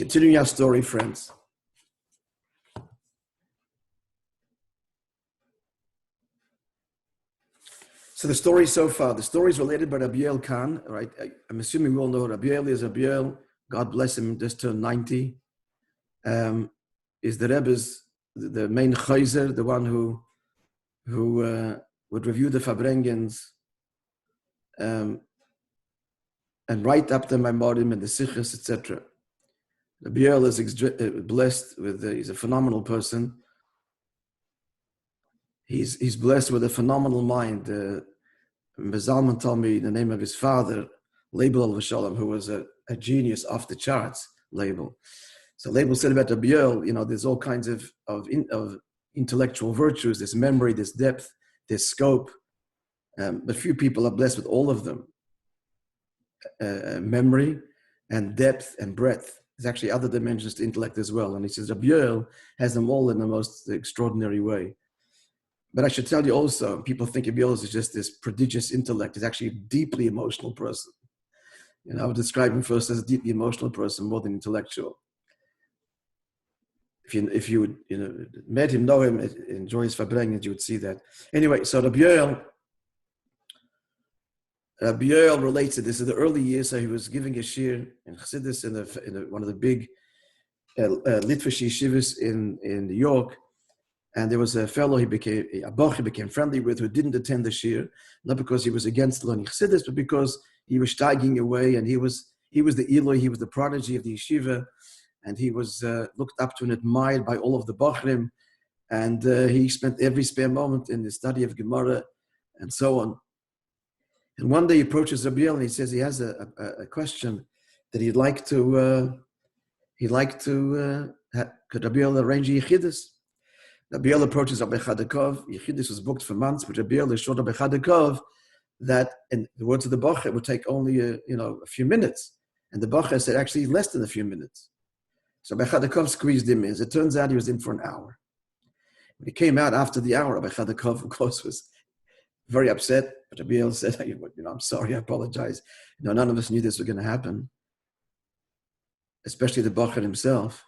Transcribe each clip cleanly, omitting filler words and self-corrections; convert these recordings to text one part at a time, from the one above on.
Continuing our story, friends. So the story so far, the story is related by Rabbi Yael Khan, right? I'm assuming we all know Rabbi Yael is Rabbi Yael. God bless him, just turned 90. Is the Rebbe's, the main chayzer, the one who would review the Farbrengens and write up the Maimorim and the Sichos, etc. Rabbi Yael is blessed with, he's a phenomenal person. He's blessed with a phenomenal mind. Zalman told me the name of his father, Label al-Vashalom, who was a genius off the charts, Label. So Label said about Rabbi Yael, there's all kinds of intellectual virtues, there's memory, there's depth, there's scope, but few people are blessed with all of them. Memory and depth and breadth. There's actually other dimensions to intellect as well. And he says Rabbi Yael has them all in the most extraordinary way. But I should tell you also, people think Rabbi Yael is just this prodigious intellect. He's actually a deeply emotional person. I would describe him first as a deeply emotional person more than intellectual. If you would, met him, know him, enjoy his Farbrengens, you would see that. Anyway, so Rabbi Yael relates to this in the early years. So he was giving a shir in Chassidus in one of the big Litvish yeshivas in New York. And there was a fellow he became friendly with who didn't attend the shir, not because he was against learning Chassidus, but because he was steiging away, and he was the Eloi, he was the prodigy of the yeshiva, and he was looked up to and admired by all of the Bachrim, and he spent every spare moment in the study of Gemara and so on. And one day he approaches Rabbi Yael and he says he has a question that he'd like to could Rabbi Yael arrange a Yechidus? Rabbi Yael approaches Rabbi Chadakov. Yechidus was booked for months, but Rabbi Yael assured Rabbi Chadakov that, in the words of the Bacher, it would take only a few minutes. And the Bacher said actually less than a few minutes. So Rabbi Chadakov squeezed him in. As it turns out, he was in for an hour. When he came out after the hour, Rabbi Chadakov, of course, was very upset. But Rabbi Yael said, I'm sorry, I apologize. None of us knew this was going to happen, especially the Bacher himself.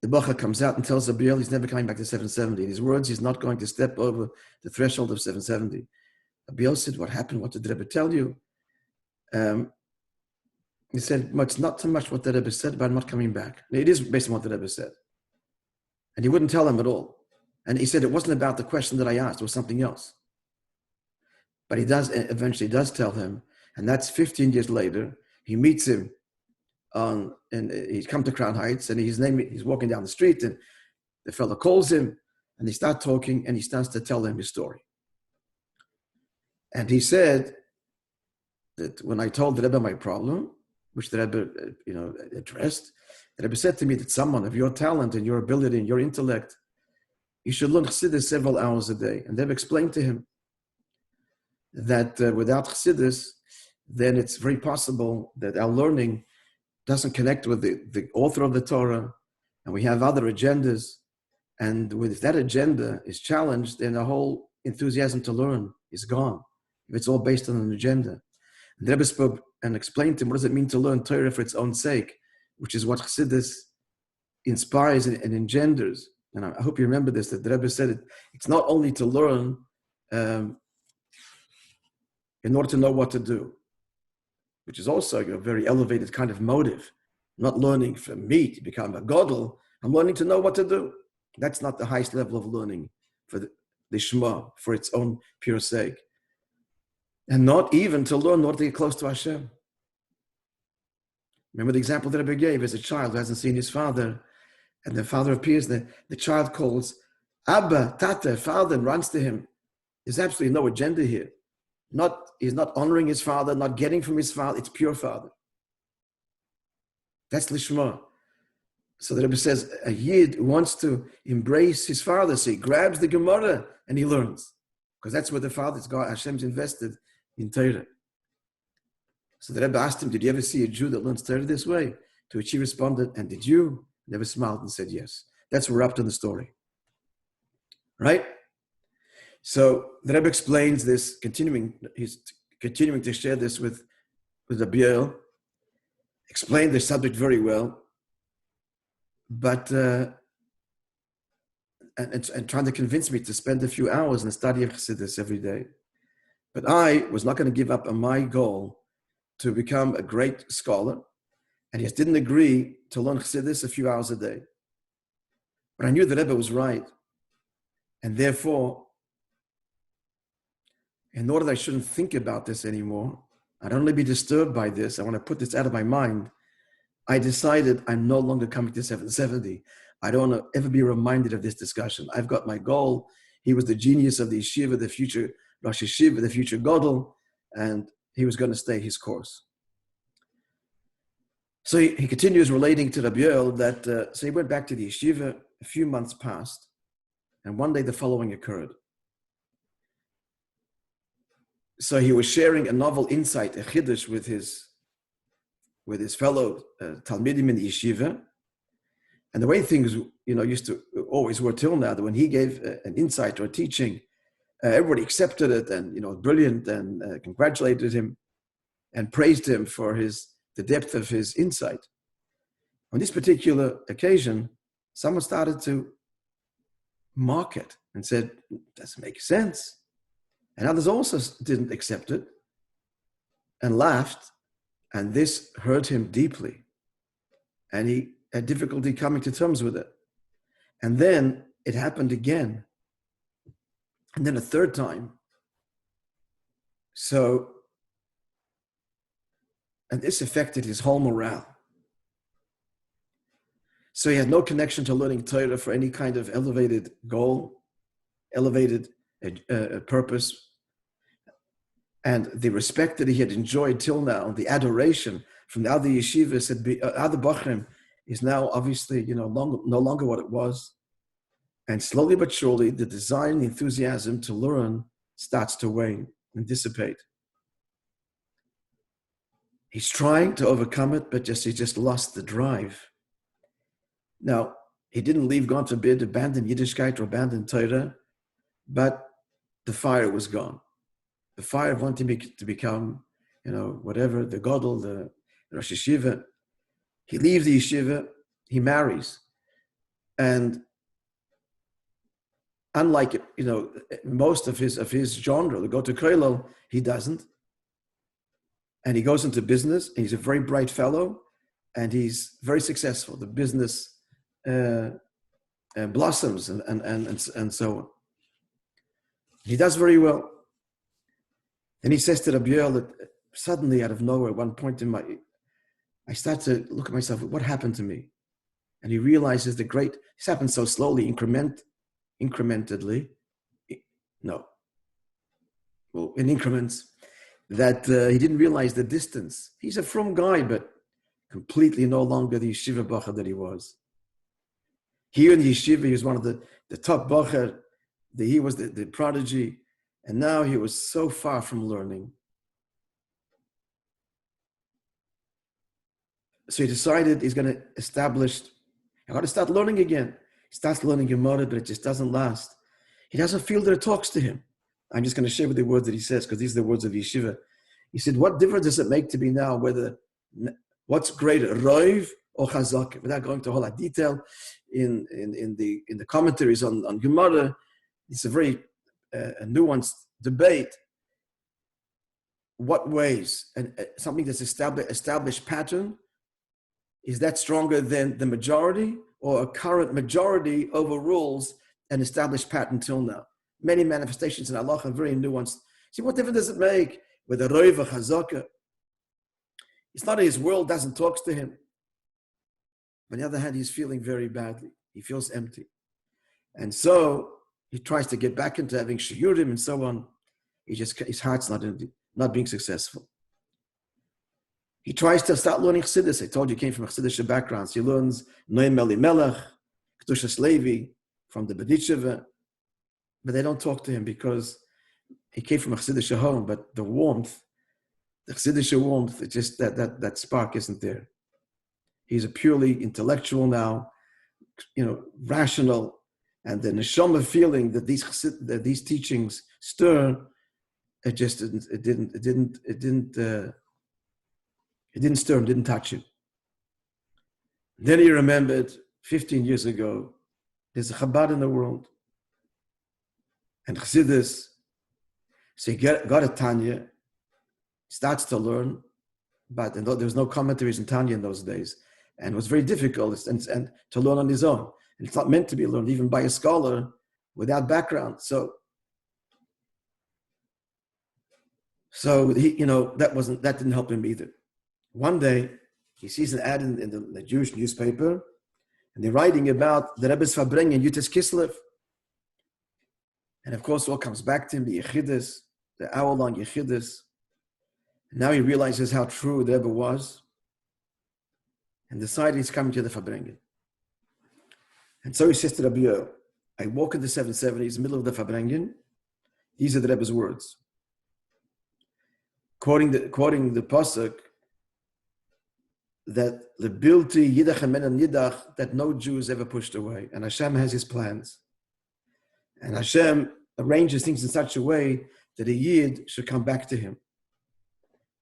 The Bacher comes out and tells Rabbi Yael he's never coming back to 770. In his words, he's not going to step over the threshold of 770. Rabbi Yael said, what happened? What did the Rebbe tell you? He said, it's not so much what the Rebbe said, but I'm not coming back. It is based on what the Rebbe said. And he wouldn't tell him at all. And he said, it wasn't about the question that I asked, it was something else. But he eventually does tell him, and that's 15 years later. He meets him and he's come to Crown Heights, and he's walking down the street, and the fellow calls him, and they start talking, and he starts to tell him his story. And he said that when I told the Rebbe my problem, which the Rebbe, addressed, the Rebbe said to me that someone of your talent and your ability and your intellect, you should learn Chassidus several hours a day. And they've explained to him that without Chassidus, then it's very possible that our learning doesn't connect with the author of the Torah, and we have other agendas. And if that agenda is challenged, then the whole enthusiasm to learn is gone. If it's all based on an agenda. And the Rebbe spoke and explained to him, what does it mean to learn Torah for its own sake, which is what Chassidus inspires and engenders. And I hope you remember this, that the Rebbe said it's not only to learn in order to know what to do, which is also a very elevated kind of motive. I'm not learning for me to become a godel. I'm learning to know what to do. That's not the highest level of learning for the Shema, for its own pure sake. And not even to learn in order to get close to Hashem. Remember the example that Rabbi gave as a child who hasn't seen his father, and the father appears, the child calls, Abba, Tata, father, and runs to him. There's absolutely no agenda here. He's not honoring his father, not getting from his father. It's pure father. That's Lishma. So the Rebbe says a Yid wants to embrace his father, so he grabs the Gemara and he learns. Because that's where the father's God, Hashem's invested in Torah. So the Rebbe asked him, did you ever see a Jew that learns Torah this way? To which he responded, and did you? Never smiled and said yes. That's where we're up to the story. Right? So the Rebbe explains this, he's continuing to share this with Rabbi Yael, explained the subject very well, but and trying to convince me to spend a few hours in the study of Chassidus every day. But I was not going to give up on my goal to become a great scholar, and he just didn't agree to learn Chassidus a few hours a day. But I knew the Rebbe was right, and therefore, in order that I shouldn't think about this anymore, I don't want to be disturbed by this, I want to put this out of my mind, I decided I'm no longer coming to 770. I don't want to ever be reminded of this discussion. I've got my goal. He was the genius of the Yeshiva, the future Rosh Yeshiva, the future Gadol, and he was going to stay his course. So he continues relating to Rabbi Yoel that, so he went back to the Yeshiva, a few months passed, and one day the following occurred. So he was sharing a novel insight, a chiddush, with his fellow Talmidim in the Yeshiva. And the way things, used to always were till now, that when he gave an insight or a teaching, everybody accepted it and, brilliant, and congratulated him and praised him for the depth of his insight. On this particular occasion, someone started to mock it and said, doesn't make sense. And others also didn't accept it and laughed, and this hurt him deeply. And he had difficulty coming to terms with it. And then it happened again. And then a third time. And this affected his whole morale. So he had no connection to learning Torah for any kind of elevated goal, elevated purpose. And the respect that he had enjoyed till now, the adoration from the other yeshivas, other bachrim, is now obviously no longer what it was. And slowly but surely, the desire and the enthusiasm to learn starts to wane and dissipate. He's trying to overcome it, but he just lost the drive. Now, he didn't leave, God forbid, abandon Yiddishkeit or abandon Torah, but the fire was gone. The fire of wanting to become, whatever, the Gadol, the Rosh Yeshiva. He leaves the Yeshiva, he marries. And unlike, most of his genre, the go to Kollel, he doesn't. And he goes into business. He's a very bright fellow, and he's very successful. The business blossoms and so on. He does very well. And he says to Rabbi Yoel that suddenly, out of nowhere, at one point I start to look at myself, what happened to me? And he realizes this happened so slowly, incrementally, in increments, that he didn't realize the distance. He's a frum guy, but completely no longer the yeshiva bacher that he was. Here in the yeshiva, he was one of the top bacher. He was the prodigy, and now he was so far from learning. So he decided he's going to I got to start learning again. He starts learning Gemara, but it just doesn't last. He doesn't feel that it talks to him. I'm just going to share with the words that he says, because these are the words of Yeshiva. He said, what difference does it make to me now what's greater, Roiv or Chazak? Without going to a whole lot of detail, in the commentaries on Gemara, it's a very nuanced debate. What ways, and something that's established pattern, is that stronger than the majority, or a current majority overrules an established pattern till now? Many manifestations in Allah are very nuanced. See, what difference does it make with a Roiv or Chazaka? It's not that his world doesn't talk to him. On the other hand, he's feeling very badly. He feels empty. And so he tries to get back into having shiurim and so on. His heart's not being successful. He tries to start learning Chassidus. I told you he came from a Chassidic background. So he learns Noam Elimelech, Kedushas Levi, from the Yeshiva. But they don't talk to him because he came from a Chassidic home. But the Chassidic warmth, it's just that spark isn't there. He's a purely intellectual now, rational, and the neshama feeling that these teachings stir, it didn't stir him, didn't touch him. Then he remembered 15 years ago, there's a Chabad in the world. And Chassidus, so he got a Tanya, starts to learn, but there was no commentaries in Tanya in those days. And it was very difficult and to learn on his own. And it's not meant to be learned even by a scholar without background. So he, that didn't help him either. One day, he sees an ad in the Jewish newspaper, and they're writing about the Rebbe's Fabrengen in Yutas Kislev. And of course, it all comes back to him, the Yechidus, the hour-long Yechidus. And now he realizes how true the Rebbe was, and decided he's coming to the Fabrengen. And so he says to Rabbi, I walk in the 770s, middle of the Fabrengen. These are the Rebbe's words. Quoting the pasuk that the bilti yidach and yidach, that no Jew is ever pushed away, and Hashem has His plans, and Hashem arranges things in such a way that a yid should come back to Him,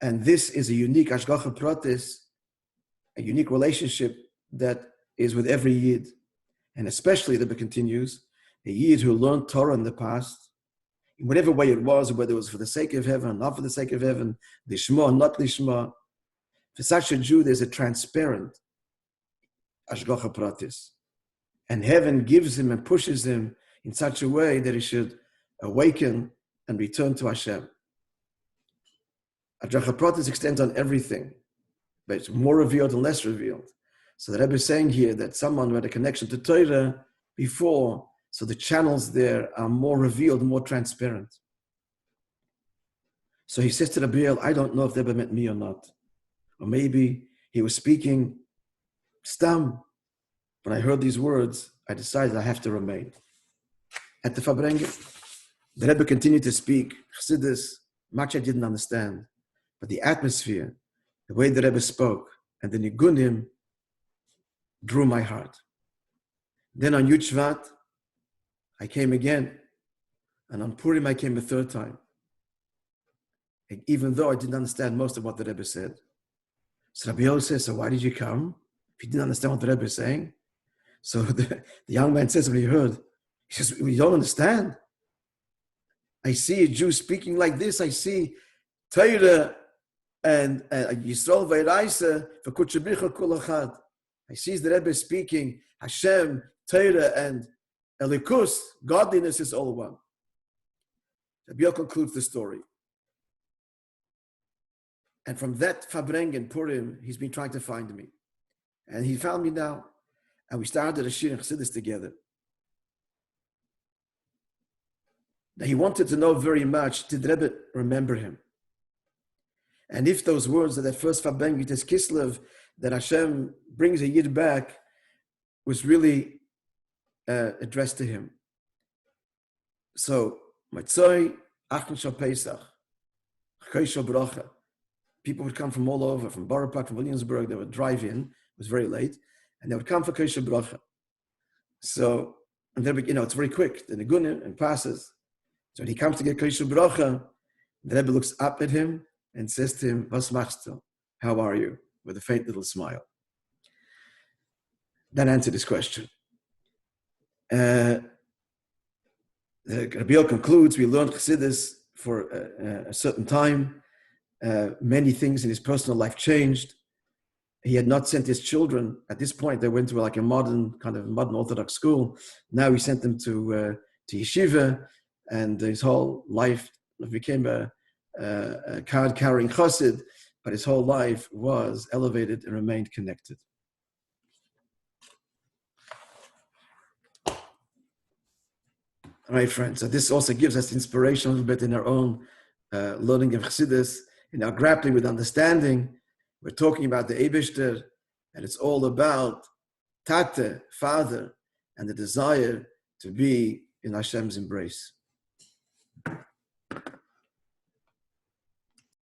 and this is a unique hashgacha pratis, a unique relationship that is with every yid, and especially, the Rebbe continues, a yid who learned Torah in the past, in whatever way it was, whether it was for the sake of heaven, not for the sake of heaven, lishma, not lishma. For such a Jew, there's a transparent hashgacha pratis. And heaven gives him and pushes him in such a way that he should awaken and return to Hashem. Hashgacha pratis extends on everything, but it's more revealed and less revealed. So the Rebbe is saying here that someone who had a connection to Torah before, so the channels there are more revealed, more transparent. So he says to Rabbi, I don't know if the Rebbe meant me or not. Or maybe he was speaking stam. When I heard these words, I decided I have to remain. At the Fabrengen, the Rebbe continued to speak. Chassidus, much I didn't understand. But the atmosphere, the way the Rebbe spoke, and the nigunim drew my heart. Then on Yud Shvat, I came again. And on Purim, I came a third time. And even though I didn't understand most of what the Rebbe said. So Rabbi Yosef says, so why did you come? If you didn't understand what the Rebbe is saying? So the young man says, when he heard, he says, we don't understand. I see a Jew speaking like this. I see Torah and Yisrael V'Iraisa V'Kutchabricha Kol Echad. I see the Rebbe speaking Hashem, Torah, and Elikus, godliness is all one. Rabbi Yosef concludes the story. And from that Fabrengen Purim, he's been trying to find me. And he found me now. And we started a Shir and Chassidus together. Now he wanted to know very much, did Rebbe remember him? And if those words of that first Fabrengen, Yutas Kislev, that Hashem brings a Yid back, was really addressed to him. So, Matzoi, Achn Shal Pesach, Choy Shal Bracha. People would come from all over, from Borough Park, from Williamsburg. They would drive in. It was very late. And they would come for Choy Bracha. So, and then, it's very quick. The Nigunim and passes. So when he comes to get Choy Bracha, the Rebbe looks up at him and says to him, Was machst du? How are you? With a faint little smile. That answered his question. The Rabbi concludes, we learned Chassidus for a certain time. Many things in his personal life changed. He had not sent his children. At this point, they went to like a modern Orthodox school. Now he sent them to Yeshiva, and his whole life became a card-carrying chassid, but his whole life was elevated and remained connected. All right, friends. So this also gives us inspiration a little bit in our own learning of Chassidus, in our grappling with understanding. We're talking about the Eibishter, and it's all about Tate, Father, and the desire to be in Hashem's embrace.